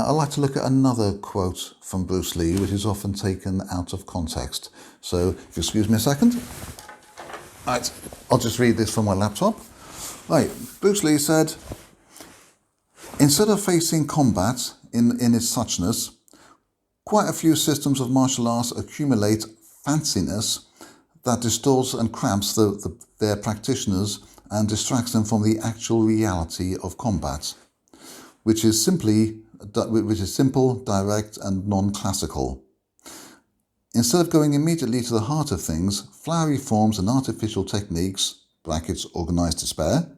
I'd like to look at another quote from Bruce Lee, which is often taken out of context. So, if you excuse me a second. Right, I'll just read this from my laptop. Right, Bruce Lee said, "Instead of facing combat in its suchness, quite a few systems of martial arts accumulate fanciness that distorts and cramps their practitioners and distracts them from the actual reality of combat, which is simple, direct, and non-classical. Instead of going immediately to the heart of things, flowery forms and artificial techniques (brackets organised despair)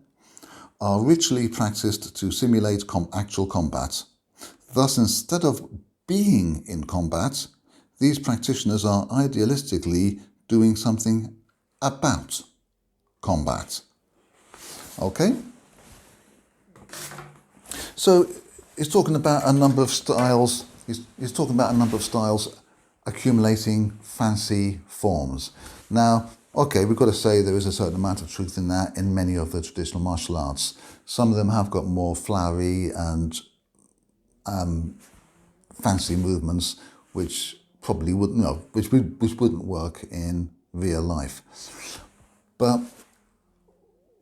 are ritually practiced to simulate actual combat. Thus, instead of being in combat, these practitioners are idealistically doing something about combat." Okay? So he's talking about a number of styles. He's talking about a number of styles accumulating fancy forms. Now, okay, we've got to say there is a certain amount of truth in that in many of the traditional martial arts. Some of them have got more flowery and fancy movements, which probably wouldn't, which wouldn't work in real life. But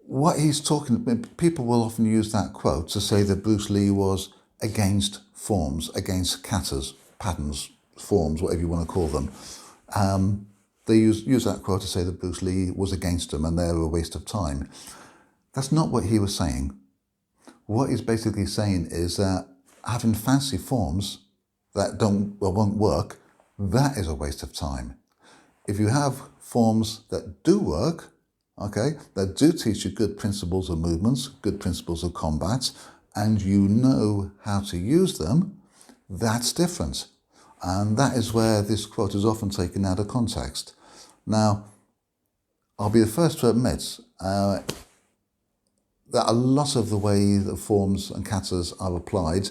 what he's talking about, people will often use that quote to say that Bruce Lee was against forms, against katas, patterns, forms, whatever you want to call them. They use that quote to say that Bruce Lee was against them and they were a waste of time. That's not what he was saying. What he's basically saying is that having fancy forms that won't work, that is a waste of time. If you have forms that do work, okay, that do teach you good principles of movements, good principles of combat, and you know how to use them, that's different. And that is where this quote is often taken out of context. Now, I'll be the first to admit that a lot of the way that forms and katas are applied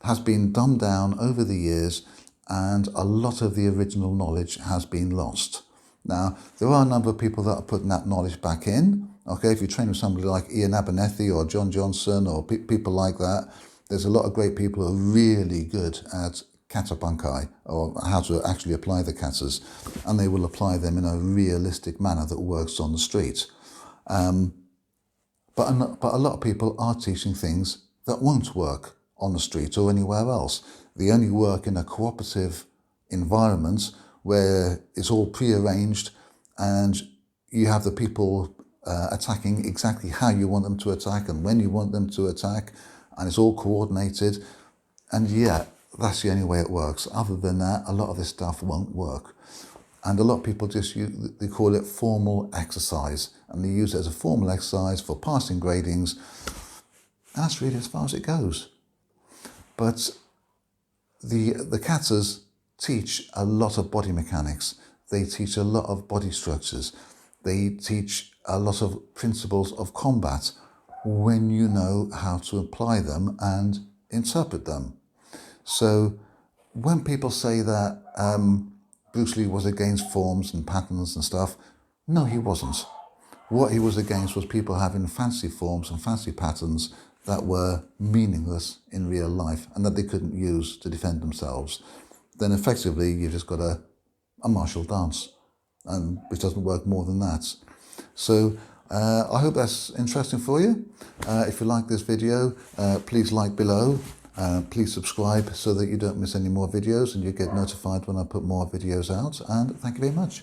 has been dumbed down over the years, and a lot of the original knowledge has been lost. Now, there are a number of people that are putting that knowledge back in. Okay, if you train with somebody like Ian Abernethy or John Johnson or people like that, there's a lot of great people who are really good at kata bunkai, or how to actually apply the katas, and they will apply them in a realistic manner that works on the street. But a lot of people are teaching things that won't work on the street or anywhere else. They only work in a cooperative environment where it's all pre-arranged and you have the people attacking exactly how you want them to attack and when you want them to attack, and it's all coordinated. And yeah, that's the only way it works. Other than that, a lot of this stuff won't work. And a lot of people they call it formal exercise, and they use it as a formal exercise for passing gradings. And that's really as far as it goes. But the katas teach a lot of body mechanics. They teach a lot of body structures. They teach a lot of principles of combat when you know how to apply them and interpret them. So when people say that Bruce Lee was against forms and patterns and stuff, no, he wasn't. What he was against was people having fancy forms and fancy patterns that were meaningless in real life and that they couldn't use to defend themselves. Then effectively you've just got a martial dance, and which doesn't work more than that. So I hope that's interesting for you. If you like this video, please like below. Please subscribe so that you don't miss any more videos and you get notified when I put more videos out. And thank you very much.